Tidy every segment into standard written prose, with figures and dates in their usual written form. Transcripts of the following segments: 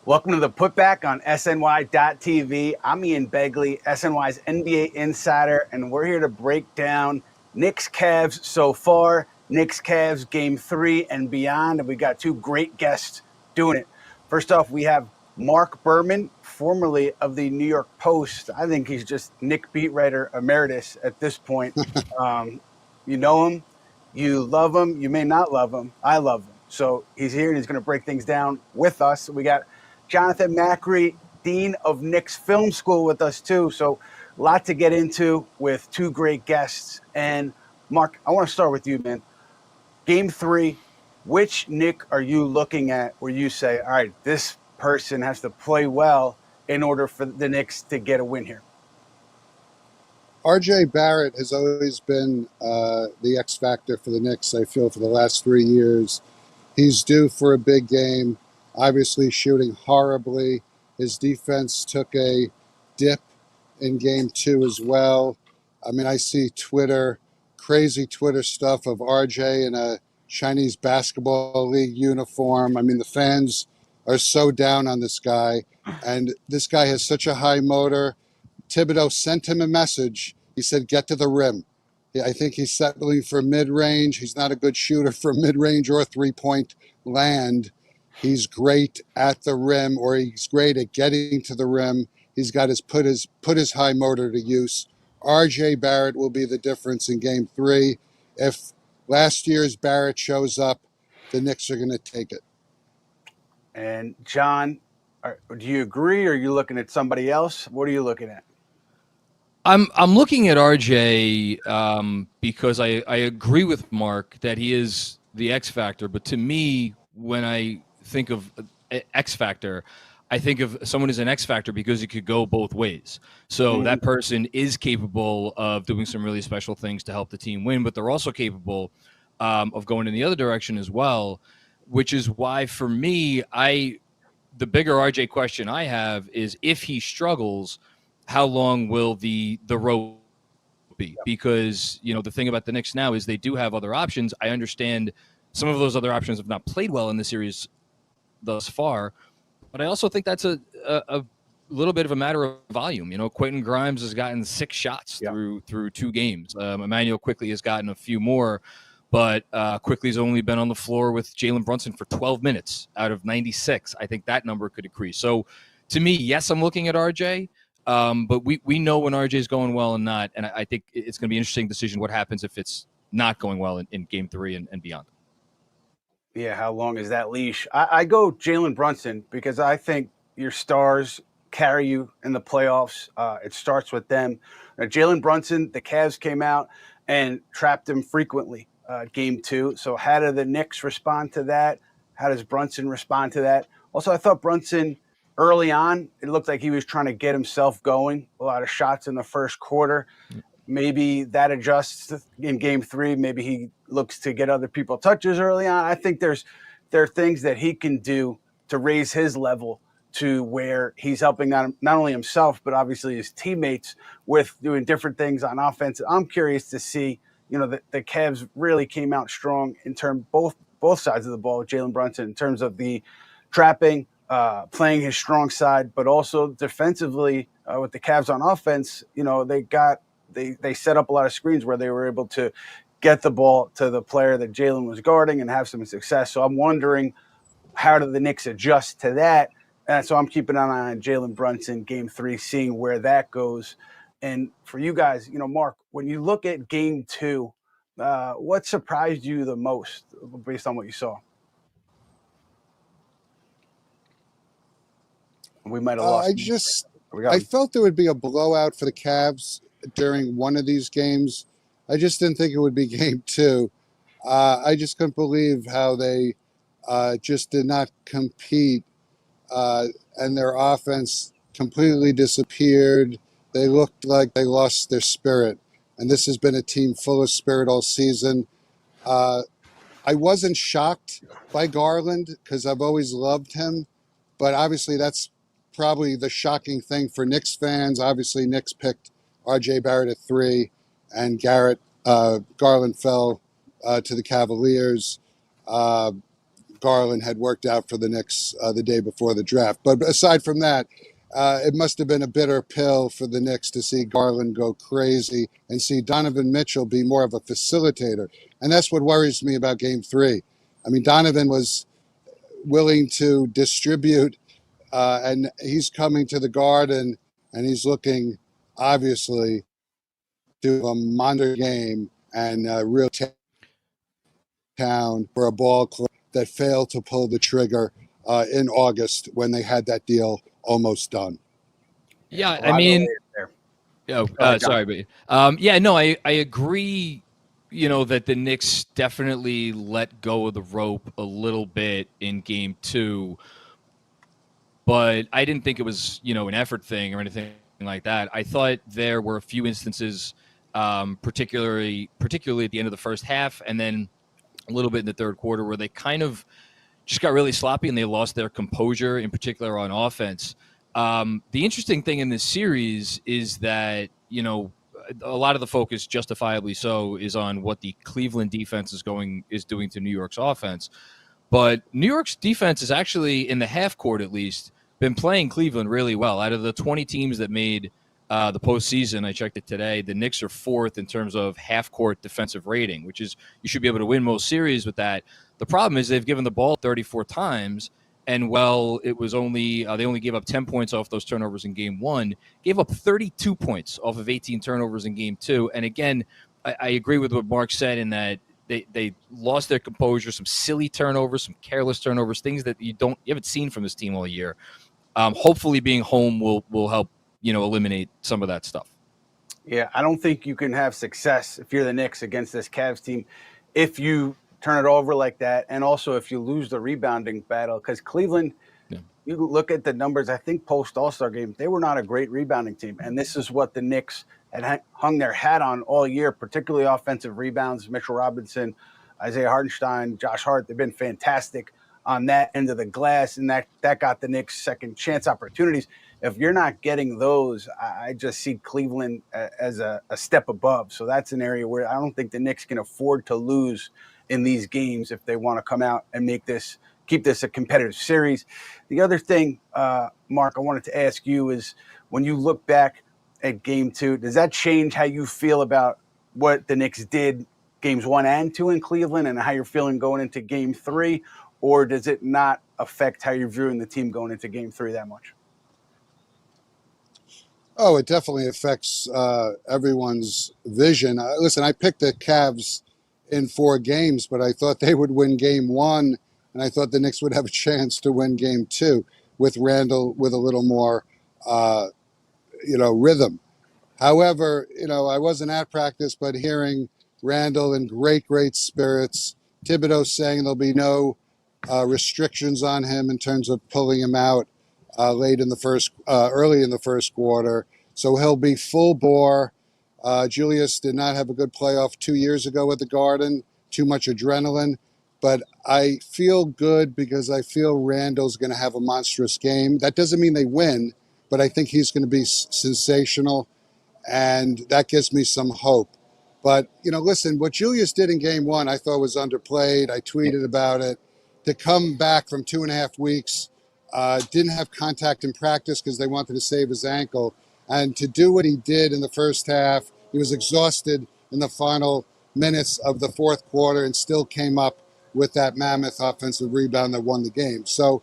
Welcome to the Putback on SNY.TV. I'm Ian Begley, SNY's NBA insider, and we're here to break down Knicks-Cavs so far, Knicks-Cavs Game 3 and beyond, and we got two great guests doing it. First off, we have Marc Berman, formerly of the New York Post. I think he's just Knick beat writer emeritus at this point. You know him, you love him, you may not love him. I love him. So he's here and he's going to break things down with us. We got Jonathan Macri, Dean of Knicks Film School with us too. So a lot to get into with two great guests. And Marc, I want to start with you, man. Game 3, which Knick are you looking at where you say, all right, this person has to play well in order for the Knicks to get a win here? RJ Barrett has always been the X factor for the Knicks, I feel, for the last 3 years. He's due for a big game. Obviously shooting horribly. His defense took a dip in Game 2 as well. I mean, I see crazy Twitter stuff of RJ in a Chinese basketball league uniform. I mean, the fans are so down on this guy. And this guy has such a high motor. Thibodeau sent him a message. He said, get to the rim. I think he's settling for mid-range. He's not a good shooter for mid-range or three-point land. He's great at the rim, or he's great at getting to the rim. He's got put his high motor to use. RJ Barrett will be the difference in Game 3. If last year's Barrett shows up, the Knicks are going to take it. And John, do you agree, or are you looking at somebody else? What are you looking at? I'm looking at RJ because I agree with Marc that he is the X factor. But to me, when I think of X factor, I think of someone as an X factor because it could go both ways. So that person is capable of doing some really special things to help the team win, but they're also capable of going in the other direction as well, which is why for me, the bigger RJ question I have is if he struggles, how long will the road be? Because, the thing about the Knicks now is they do have other options. I understand some of those other options have not played well in the series thus far, but I also think that's a little bit of a matter of volume. Quentin Grimes has gotten 6 shots through 2 games. Immanuel Quickley has gotten a few more, but Quickley's only been on the floor with Jalen Brunson for 12 minutes out of 96. I think that number could increase. So to me, yes, I'm looking at RJ. But we know when RJ is going well and not, and I think it's going to be an interesting decision what happens if it's not going well in Game 3 and beyond. Yeah, how long is that leash? I go Jalen Brunson because I think your stars carry you in the playoffs. It starts with them. Jalen Brunson, the Cavs came out and trapped him frequently Game 2. So how do the Knicks respond to that? How does Brunson respond to that? Also, I thought Brunson – early on, it looked like he was trying to get himself going. A lot of shots in the first quarter. Maybe that adjusts in Game 3. Maybe he looks to get other people touches early on. I think there are things that he can do to raise his level to where he's helping not only himself, but obviously his teammates with doing different things on offense. I'm curious to see, the Cavs really came out strong in terms both sides of the ball with Jalen Brunson in terms of the trapping, playing his strong side, but also defensively with the Cavs on offense, they set up a lot of screens where they were able to get the ball to the player that Jalen was guarding and have some success. So I'm wondering, how do the Knicks adjust to that? And so I'm keeping an eye on Jalen Brunson Game 3, seeing where that goes. And for you guys, Marc, when you look at Game 2, what surprised you the most based on what you saw? We might have lost. I felt there would be a blowout for the Cavs during one of these games. I just didn't think it would be Game 2. I just couldn't believe how they just did not compete, and their offense completely disappeared. They looked like they lost their spirit, and this has been a team full of spirit all season. I wasn't shocked by Garland because I've always loved him, but obviously that's probably the shocking thing for Knicks fans. Obviously, Knicks picked RJ Barrett at 3, and Garland fell to the Cavaliers. Garland Garland had worked out for the Knicks the day before the draft. But aside from that, it must have been a bitter pill for the Knicks to see Garland go crazy and see Donovan Mitchell be more of a facilitator. And that's what worries me about Game 3. I mean, Donovan was willing to distribute, and he's coming to the Garden, and he's looking, obviously, to a monster game and real town for a ball club that failed to pull the trigger in August when they had that deal almost done. Yeah, I mean, sorry, but no, I agree. That the Knicks definitely let go of the rope a little bit in Game 2, but I didn't think it was an effort thing or anything like that. I thought there were a few instances, particularly at the end of the first half, and then a little bit in the third quarter, where they kind of just got really sloppy and they lost their composure, in particular on offense. The interesting thing in this series is that, a lot of the focus, justifiably so, is on what the Cleveland defense is doing to New York's offense. But New York's defense is actually, in the half court at least, been playing Cleveland really well. Out of the 20 teams that made the postseason, I checked it today, the Knicks are 4th in terms of half-court defensive rating, which is, you should be able to win most series with that. The problem is they've given the ball 34 times, and it was only they only gave up 10 points off those turnovers in Game 1, gave up 32 points off of 18 turnovers in Game 2. And again, I agree with what Marc said in that they lost their composure, some silly turnovers, some careless turnovers, things that you haven't seen from this team all year. Hopefully being home will help eliminate some of that stuff. Yeah, I don't think you can have success if you're the Knicks against this Cavs team if you turn it over like that, and also if you lose the rebounding battle, because Cleveland, you look at the numbers, I think post All-Star game, they were not a great rebounding team, and this is what the Knicks had hung their hat on all year, particularly offensive rebounds. Mitchell Robinson, Isaiah Hartenstein, Josh Hart, they've been fantastic on that end of the glass, and that got the Knicks second chance opportunities. If you're not getting those, I just see Cleveland as a step above. So that's an area where I don't think the Knicks can afford to lose in these games if they want to come out and keep this a competitive series. The other thing, Marc, I wanted to ask you is, when you look back at Game 2, does that change how you feel about what the Knicks did Games 1 and 2 in Cleveland, and how you're feeling going into Game 3? Or does it not affect how you're viewing the team going into Game 3 that much? Oh, it definitely affects everyone's vision. Listen, I picked the Cavs in 4 games, but I thought they would win Game 1, and I thought the Knicks would have a chance to win Game 2 with Randle with a little more, rhythm. However, I wasn't at practice, but hearing Randle in great spirits, Thibodeau saying there'll be no restrictions on him in terms of pulling him out early in the first quarter. So he'll be full bore. Julius did not have a good playoff 2 years ago at the Garden, too much adrenaline. But I feel good because I feel Randle's going to have a monstrous game. That doesn't mean they win, but I think he's going to be sensational, and that gives me some hope. But, listen, what Julius did in Game 1 I thought was underplayed. I tweeted about it. To come back from 2.5 weeks, didn't have contact in practice because they wanted to save his ankle. And to do what he did in the first half, he was exhausted in the final minutes of the fourth quarter and still came up with that mammoth offensive rebound that won the game. So,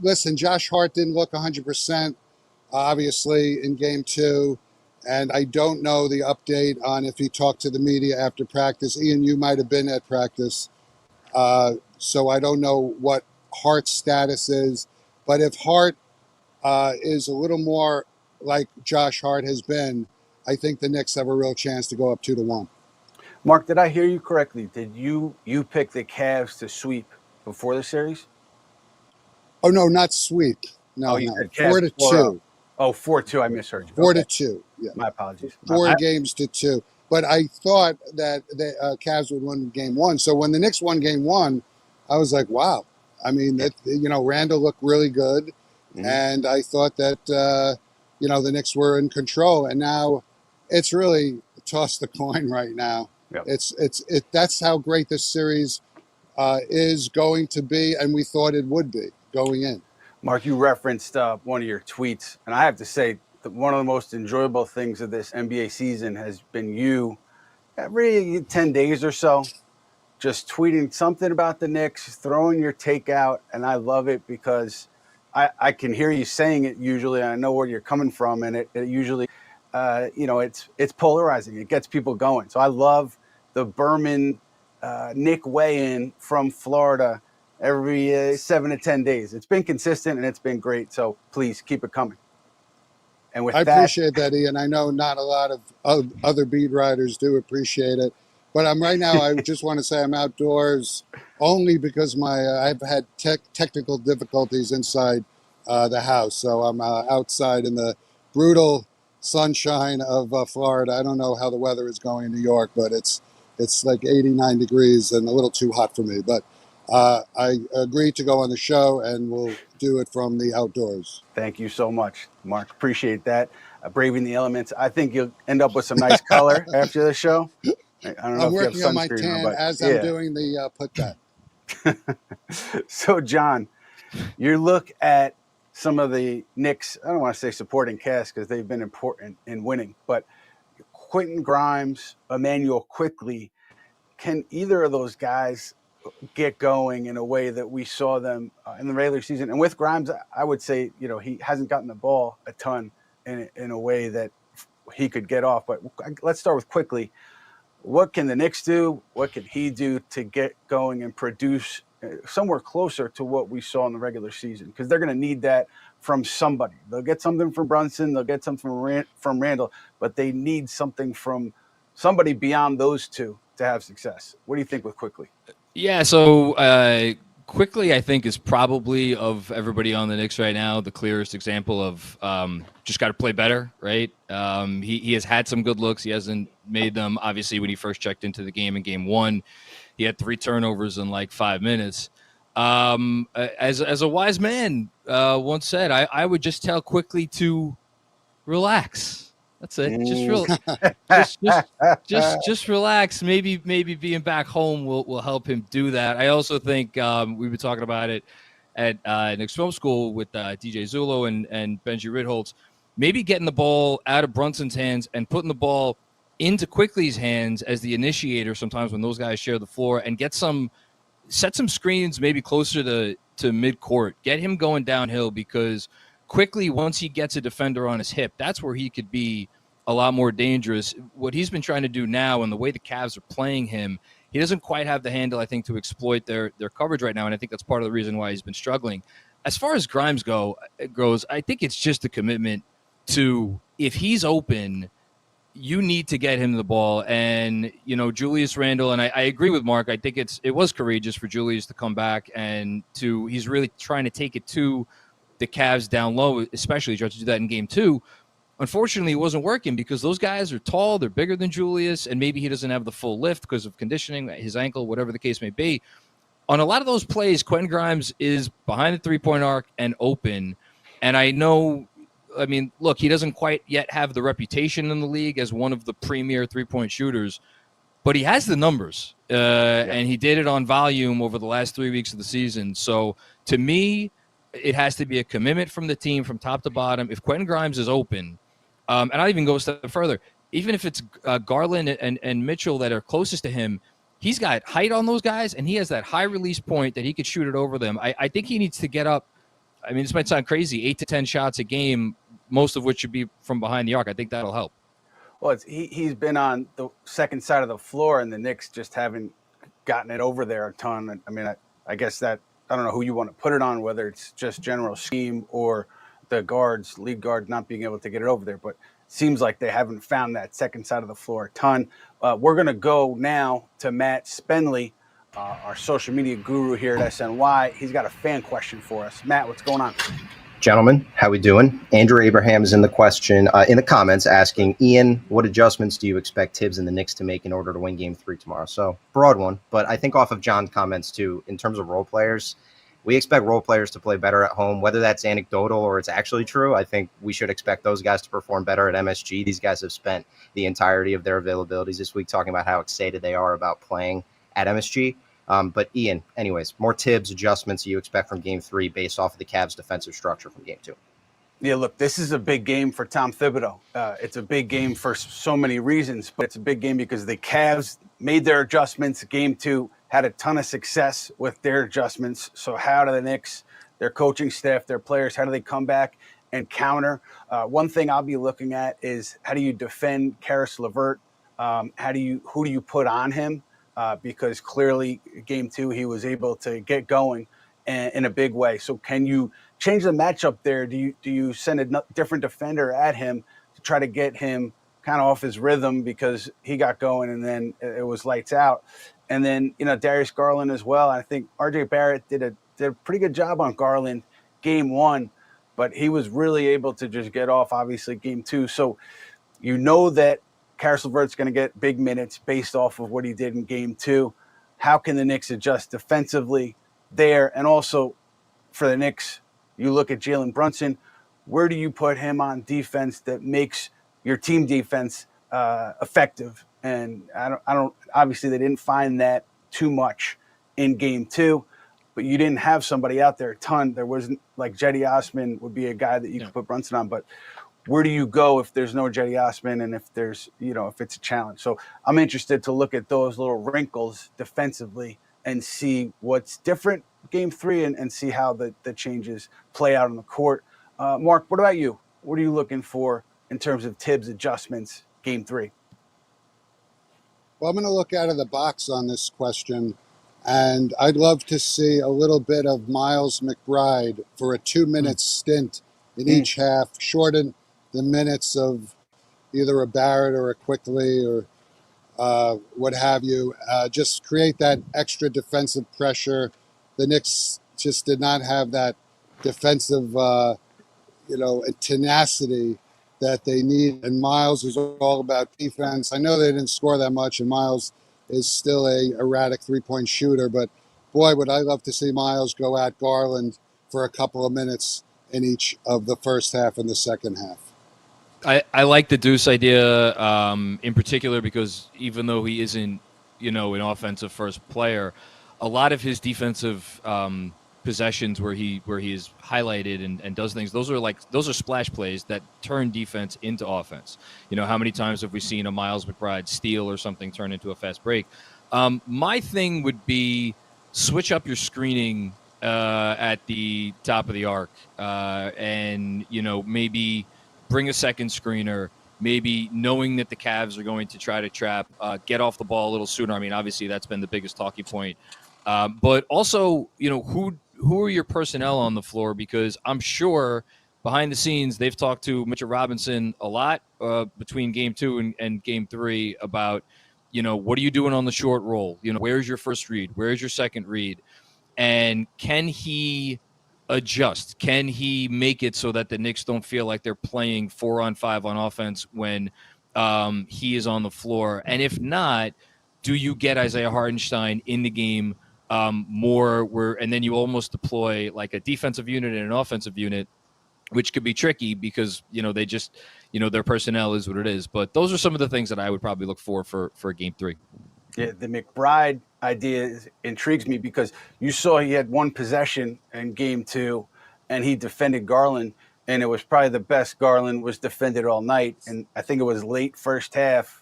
listen, Josh Hart didn't look 100%, obviously, in Game 2. And I don't know the update on if he talked to the media after practice. Ian, you might have been at practice. So I don't know what Hart's status is. But if Hart is a little more like Josh Hart has been, I think the Knicks have a real chance to go up 2-1. Marc, did I hear you correctly? Did you pick the Cavs to sweep before the series? Oh, no, not sweep. No. 4-2. Oh, 4-2. I misheard you. 4-2. Yeah. My apologies. 4 games to 2. But I thought that the Cavs would win Game 1. So when the Knicks won Game 1, I was like, wow. I mean, Randle looked really good. Mm-hmm. And I thought that, the Knicks were in control. And now it's really toss the coin right now. Yep. That's how great this series is going to be, and we thought it would be going in. Mark, you referenced one of your tweets, and I have to say that one of the most enjoyable things of this NBA season has been you every 10 days or so just tweeting something about the Knicks, throwing your take out, and I love it because I can hear you saying it usually, and I know where you're coming from, and it usually, it's polarizing. It gets people going. So I love the Berman Nick weigh-in from Florida every 7 to 10 days. It's been consistent, and it's been great. So please keep it coming. And with I that, appreciate that, Ian. I know not a lot of other beat writers do appreciate it, but right now. I just want to say I'm outdoors only because I've had technical difficulties inside the house, so I'm outside in the brutal sunshine of Florida. I don't know how the weather is going in New York, but it's like 89 degrees and a little too hot for me. But I agreed to go on the show, and we'll do it from the outdoors. thank you so much, Mark. Appreciate that. Braving the elements. I think you'll end up with some nice color after the show. I don't know I'm if you have working on my sunscreen tan on, but as yeah. I'm doing the putback. So, John, you look at some of the Knicks, I don't want to say supporting cast because they've been important in winning, but Quentin Grimes, Immanuel Quickley, can either of those guys get going in a way that we saw them in the regular season? And with Grimes, I would say, he hasn't gotten the ball a ton in a way that he could get off. But let's start with Quickley. What can the Knicks do? What can he do to get going and produce somewhere closer to what we saw in the regular season? Because they're going to need that from somebody. They'll get something from Brunson. They'll get something from Randle. But they need something from somebody beyond those two to have success. What do you think with Quickley? Yeah, so Quickley, I think, is probably, of everybody on the Knicks right now, the clearest example of just got to play better, right? He has had some good looks. He hasn't made them, obviously, when he first checked into the game in game one. He had 3 turnovers in like 5 minutes. As a wise man once said, I would just tell Quickley to relax. That's it. Just relax. Maybe being back home will help him do that. I also think we've been talking about it at Knicks Film School with DJ Zulo and Benji Ridholtz. Maybe getting the ball out of Brunson's hands and putting the ball into Quickley's hands as the initiator sometimes when those guys share the floor, and set some screens maybe closer to midcourt. Get him going downhill, because Quickley, once he gets a defender on his hip, that's where he could be a lot more dangerous. What he's been trying to do now, and the way the Cavs are playing him, he doesn't quite have the handle, I think, to exploit their coverage right now, and I think that's part of the reason why he's been struggling. As far as Grimes goes, I think it's just a commitment to, if he's open, you need to get him the ball. And, Julius Randle, and I agree with Mark, I think it was courageous for Julius to come back and he's really trying to take it to the Cavs down low, especially he tried to do that in game 2. Unfortunately, it wasn't working because those guys are tall, they're bigger than Julius, and maybe he doesn't have the full lift because of conditioning, his ankle, whatever the case may be. On a lot of those plays, Quentin Grimes is behind the three-point arc and open. And look, he doesn't quite yet have the reputation in the league as one of the premier three-point shooters, but he has the numbers, and he did it on volume over the last 3 weeks of the season. So to me, it has to be a commitment from the team from top to bottom. If Quentin Grimes is open, and I'll even go a step further, even if it's Garland and Mitchell that are closest to him, he's got height on those guys, and he has that high release point that he could shoot it over them. I think he needs to get up. I mean, this might sound crazy, 8 to 10 shots a game, most of which should be from behind the arc. I think that'll help. Well, he's been on the second side of the floor, and the Knicks just haven't gotten it over there a ton. I mean, I guess that, I don't know who you want to put it on, whether it's just general scheme or the lead guard not being able to get it over there. But it seems like they haven't found that second side of the floor a ton. We're going to go now to Matt Spenley, our social media guru here at SNY. He's got a fan question for us. Matt, what's going on? Gentlemen, how we doing? Andrew Abraham is in the comments asking, Ian, what adjustments do you expect Tibbs and the Knicks to make in order to win Game 3 tomorrow? So, broad one, but I think off of John's comments too, in terms of role players, we expect role players to play better at home, whether that's anecdotal or it's actually true. I think we should expect those guys to perform better at MSG. These guys have spent the entirety of their availabilities this week talking about how excited they are about playing at MSG. But Ian, anyways, more Tibbs adjustments you expect from Game 3 based off of the Cavs' defensive structure from Game 2. Yeah, look, this is a big game for Tom Thibodeau. It's a big game for so many reasons, but it's a big game because the Cavs made their adjustments. Game 2 had a ton of success with their adjustments. So how do the Knicks, their coaching staff, their players, how do they come back and counter? One thing I'll be looking at is how do you defend Karis LeVert? Who do you put on him? Because clearly, Game 2, he was able to get going in a big way. So can you change the matchup there? Do you send a different defender at him to try to get him kind of off his rhythm because he got going and then it was lights out? And then, Darius Garland as well. I think RJ Barrett did a pretty good job on Garland Game 1, but he was really able to just get off, obviously, Game 2. So that Karis LeVert's going to get big minutes based off of what he did in Game 2. How can the Knicks adjust defensively there? And also for the Knicks, you look at Jalen Brunson. Where do you put him on defense that makes your team defense effective? And I don't. Obviously, they didn't find that too much in Game 2, but you didn't have somebody out there a ton. There wasn't like Jetty Osman would be a guy that you could put Brunson on, but where do you go if there's no Jetty Osman and if there's, if it's a challenge? So I'm interested to look at those little wrinkles defensively and see what's different Game 3 and see how the changes play out on the court. Mark, what about you? What are you looking for in terms of Tibbs adjustments Game 3? Well, I'm going to look out of the box on this question, and I'd love to see a little bit of Miles McBride for a 2-minute stint in each half, shorten the minutes of either a Barrett or a Quickley or what have you. Just create that extra defensive pressure. The Knicks just did not have that defensive, tenacity that they need. And Miles was all about defense. I know they didn't score that much, and Miles is still a erratic three-point shooter. But, boy, would I love to see Miles go at Garland for a couple of minutes in each of the first half and the second half. I like the Deuce idea in particular because even though he isn't, an offensive first player, a lot of his defensive possessions where he is highlighted and does things, those are splash plays that turn defense into offense. How many times have we seen a Miles McBride steal or something turn into a fast break? My thing would be switch up your screening at the top of the arc and, maybe bring a second screener, maybe knowing that the Cavs are going to try to trap, get off the ball a little sooner. I mean, obviously that's been the biggest talking point. But also, who are your personnel on the floor? Because I'm sure behind the scenes they've talked to Mitchell Robinson a lot between Game 2 and Game 3 about, what are you doing on the short roll? Where's your first read? Where's your second read? And can he adjust? Can he make it so that the Knicks don't feel like they're playing 4-on-5 on offense when he is on the floor? And if not, do you get Isaiah Hartenstein in the game more and then you almost deploy like a defensive unit and an offensive unit, which could be tricky because, they just, their personnel is what it is. But those are some of the things that I would probably look for Game 3. Yeah, the McBride idea intrigues me because you saw he had one possession in Game 2 and he defended Garland, and it was probably the best Garland was defended all night. And I think it was late first half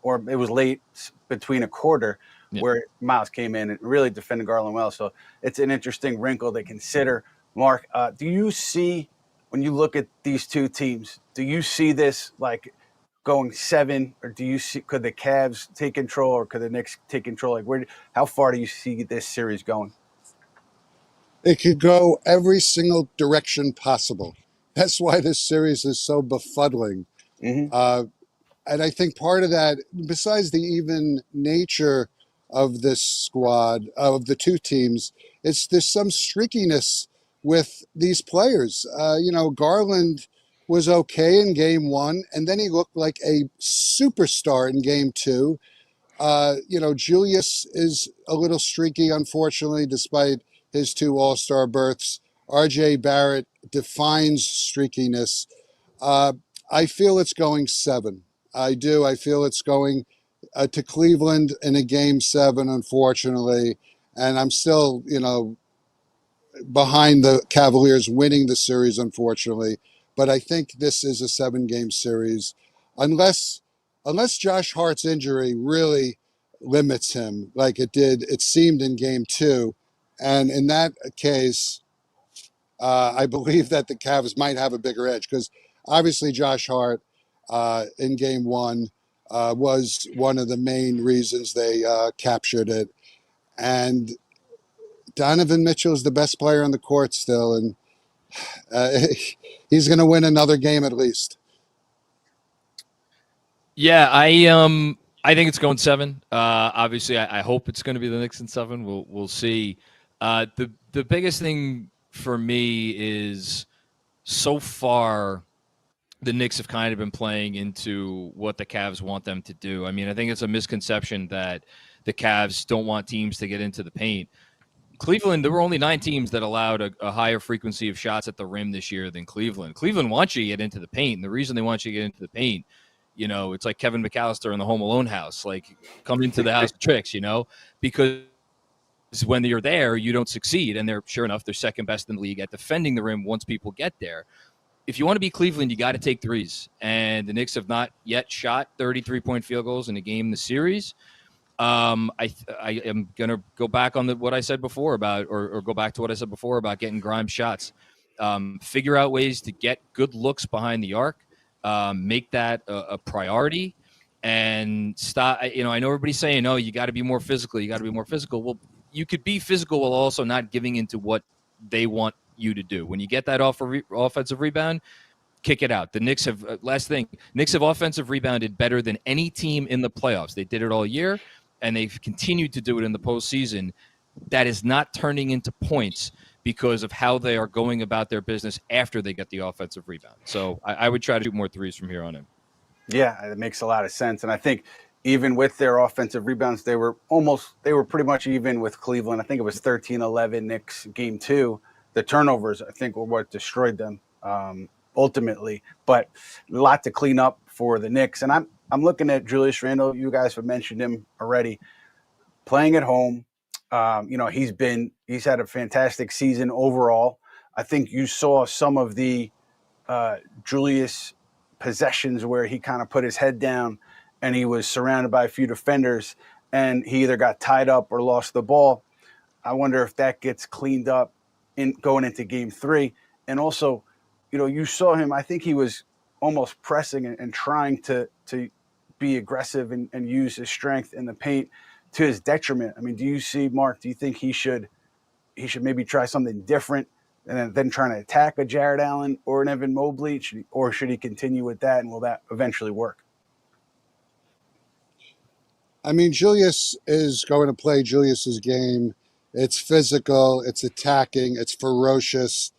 or it was late between a quarter where Miles came in and really defended Garland well. So it's an interesting wrinkle to consider. Mark, do you see, when you look at these two teams, do you see this like going 7, or could the Cavs take control, or could the Knicks take control? Like, how far do you see this series going? It could go every single direction possible. That's why this series is so befuddling. And I think part of that, besides the even nature of this squad, of the two teams, there's some streakiness with these players. Garland was okay in Game 1, and then he looked like a superstar in Game 2. Julius is a little streaky, unfortunately, despite his 2 All-Star berths. RJ Barrett defines streakiness. I feel it's going 7. I do. I feel it's going to Cleveland in a Game 7, unfortunately, and I'm still, behind the Cavaliers winning the series, unfortunately. But I think this is a 7-game series, unless Josh Hart's injury really limits him, like it seemed in Game 2, and in that case, I believe that the Cavs might have a bigger edge because obviously Josh Hart in Game 1 was one of the main reasons they captured it, and Donovan Mitchell is the best player on the court still, and he's going to win another game at least. Yeah, I think it's going 7. Obviously, I hope it's going to be the Knicks in 7. We'll see. The biggest thing for me is so far the Knicks have kind of been playing into what the Cavs want them to do. I mean, I think it's a misconception that the Cavs don't want teams to get into the paint. Cleveland, there were only 9 teams that allowed a higher frequency of shots at the rim this year than Cleveland. Cleveland wants you to get into the paint, and the reason they want you to get into the paint, it's like Kevin McAllister in the Home Alone house, like come into the house of tricks, because when you're there, you don't succeed, and sure enough, they're second best in the league at defending the rim once people get there. If you want to beat Cleveland, you got to take threes, and the Knicks have not yet shot 33-point field goals in a game in the series. I am going to go back on what I said before about, or go back to what I said before about getting Grimes shots. Figure out ways to get good looks behind the arc, make that a priority, and stop. I know everybody's saying, "Oh, you got to be more physical. You got to be more physical." Well, you could be physical while also not giving into what they want you to do. When you get that offensive rebound, kick it out. The Knicks have Knicks have offensive rebounded better than any team in the playoffs. They did it all year, and they've continued to do it in the postseason. That is not turning into points because of how they are going about their business after they get the offensive rebound. So I would try to shoot more threes from here on in. Yeah, it makes a lot of sense. And I think even with their offensive rebounds, they were pretty much even with Cleveland. I think it was 13-11 Knicks Game 2. The turnovers, I think, were what destroyed them ultimately. But a lot to clean up for the Knicks. And I'm looking at Julius Randle. You guys have mentioned him already. Playing at home, he's had a fantastic season overall. I think you saw some of the Julius possessions where he kind of put his head down and he was surrounded by a few defenders and he either got tied up or lost the ball. I wonder if that gets cleaned up in going into Game 3. And also, you saw him. I think he was almost pressing and trying to be aggressive and use his strength in the paint to his detriment. I mean, do you see, Mark, do you think he should maybe try something different and then trying to attack a Jared Allen or an Evan Mobley, or should he continue with that, and will that eventually work? I mean, Julius is going to play Julius's game. It's physical, it's attacking, it's ferocious.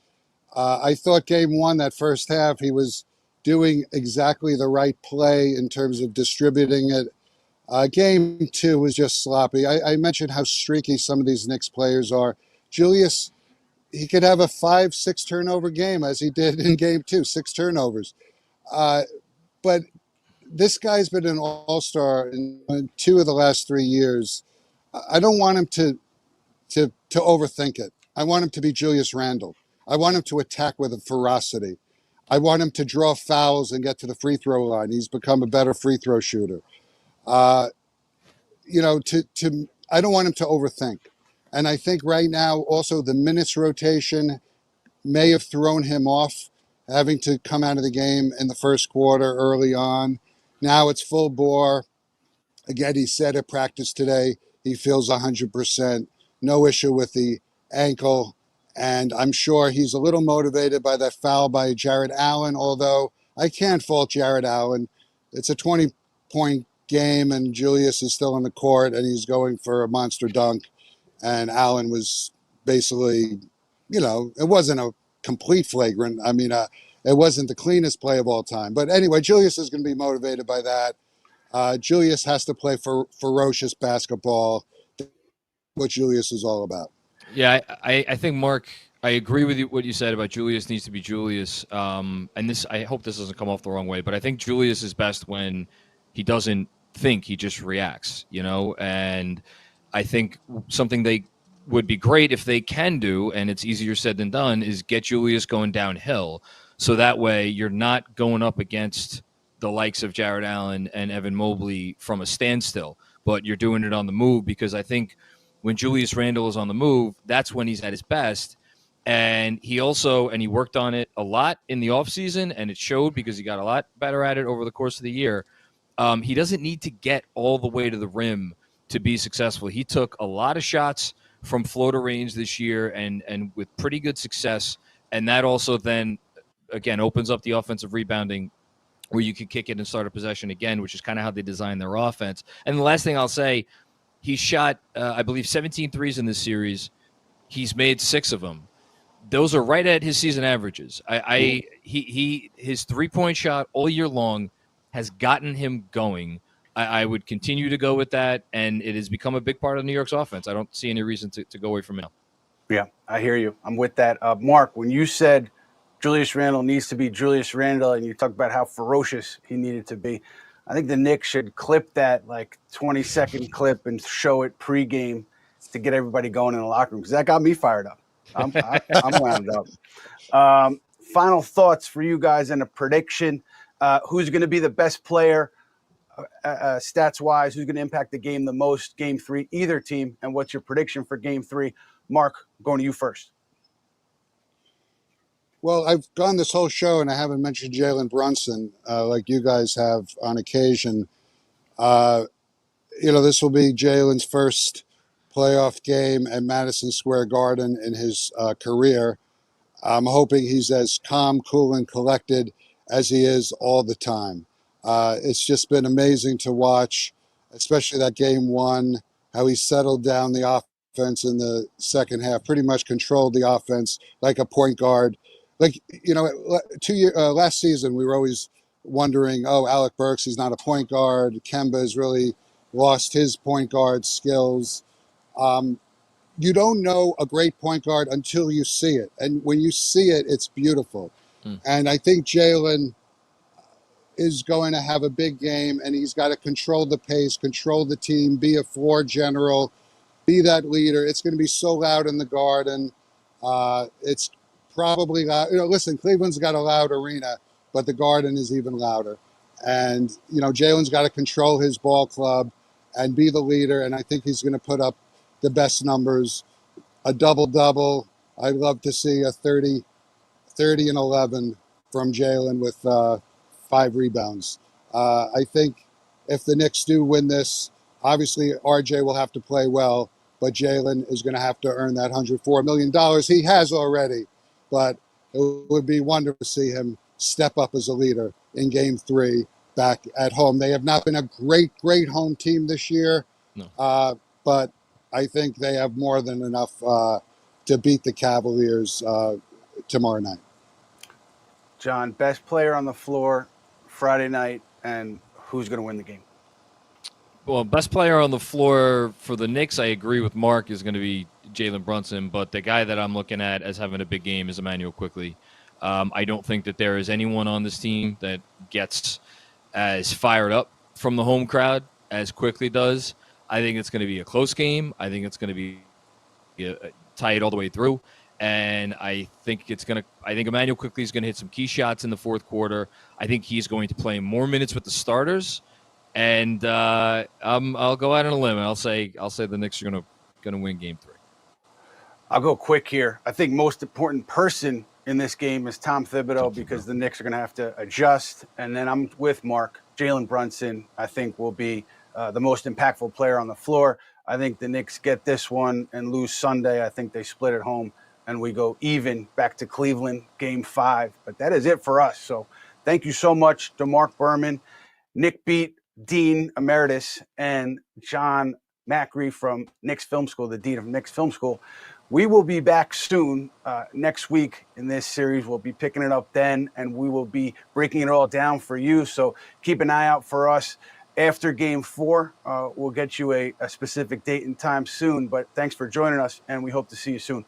I thought Game 1, that first half, he was doing exactly the right play in terms of distributing it. Game 2 was just sloppy. I mentioned how streaky some of these Knicks players are. Julius, he could have a 5-6 turnover game as he did in Game 2, 6 turnovers. But this guy's been an all-star in 2 of the last 3 years. I don't want him to overthink it. I want him to be Julius Randle. I want him to attack with a ferocity. I want him to draw fouls and get to the free throw line. He's become a better free throw shooter. I don't want him to overthink. And I think right now also the minutes rotation may have thrown him off, having to come out of the game in the first quarter early on. Now it's full bore. Again, he said at practice today he feels 100%. No issue with the ankle. And I'm sure he's a little motivated by that foul by Jared Allen, although I can't fault Jared Allen. It's a 20-point game, and Julius is still on the court, and he's going for a monster dunk. And Allen was basically, it wasn't a complete flagrant. I mean, it wasn't the cleanest play of all time. But anyway, Julius is going to be motivated by that. Julius has to play for ferocious basketball, what Julius is all about. Yeah, I think, Mark, I agree with what you said about Julius needs to be Julius. And I hope this doesn't come off the wrong way, but I think Julius is best when he doesn't think. He just reacts, and I think something they would be great if they can do, and it's easier said than done, is get Julius going downhill. So that way you're not going up against the likes of Jared Allen and Evan Mobley from a standstill, but you're doing it on the move, because I think when Julius Randle is on the move, that's when he's at his best. And he worked on it a lot in the offseason, and it showed because he got a lot better at it over the course of the year. He doesn't need to get all the way to the rim to be successful. He took a lot of shots from floater range this year and with pretty good success. And that also then, again, opens up the offensive rebounding where you can kick it and start a possession again, which is kind of how they design their offense. And the last thing I'll say, he shot, I believe, 17 threes in this series. He's made 6 of them. Those are right at his season averages. His 3-point shot all year long has gotten him going. I would continue to go with that, and it has become a big part of New York's offense. I don't see any reason to go away from it. Yeah, I hear you. I'm with that. Mark, when you said Julius Randle needs to be Julius Randle, and you talked about how ferocious he needed to be, I think the Knicks should clip that 20-second clip and show it pregame to get everybody going in the locker room, because that got me fired up. I'm wound up. Final thoughts for you guys and a prediction. Who's going to be the best player stats-wise? Who's going to impact the game the most, Game 3, either team? And what's your prediction for Game 3? Mark, going to you first. Well, I've gone this whole show and I haven't mentioned Jalen Brunson like you guys have on occasion. This will be Jalen's first playoff game at Madison Square Garden in his career. I'm hoping he's as calm, cool, and collected as he is all the time. It's just been amazing to watch, especially that Game 1, how he settled down the offense in the second half, pretty much controlled the offense like a point guard. Last season, we were always wondering, Alec Burks is not a point guard. Kemba has really lost his point guard skills. You don't know a great point guard until you see it. And when you see it, it's beautiful. And I think Jalen is going to have a big game, and he's got to control the pace, control the team, be a floor general, be that leader. It's going to be so loud in the Garden. It's probably loud. Listen, Cleveland's got a loud arena, but the Garden is even louder. And, Jalen's got to control his ball club and be the leader, and I think he's going to put up the best numbers, a double-double. I'd love to see a 30 and 11 from Jalen with 5 rebounds. I think if the Knicks do win this, obviously RJ will have to play well, but Jalen is going to have to earn that $104 million. He has already, but it would be wonderful to see him step up as a leader in Game 3 back at home. They have not been a great home team this year, but I think they have more than enough to beat the Cavaliers tomorrow night. John, best player on the floor Friday night, and who's going to win the game? Well, best player on the floor for the Knicks, I agree with Mark, is going to be Jalen Brunson, but the guy that I'm looking at as having a big game is Immanuel Quickley. I don't think that there is anyone on this team that gets as fired up from the home crowd as Quickley does. I think it's going to be a close game. I think it's going to be tight all the way through. And I think Immanuel Quickley is going to hit some key shots in the fourth quarter. I think he's going to play more minutes with the starters. And I'll go out on a limb. I'll say the Knicks are going to win Game 3. I'll go quick here. I think most important person in this game is Tom Thibodeau, because the Knicks are going to have to adjust. And then I'm with Mark. Jalen Brunson, I think, will be the most impactful player on the floor. I think the Knicks get this one and lose Sunday. I think they split at home and we go even back to Cleveland, Game 5. But that is it for us. So thank you so much to Marc Berman, Nick Beat, Dean Emeritus, and John Macri from Knicks Film School, the Dean of Knicks Film School. We will be back soon next week in this series. We'll be picking it up then, and we will be breaking it all down for you. So keep an eye out for us after Game 4. We'll get you a specific date and time soon. But thanks for joining us, and we hope to see you soon.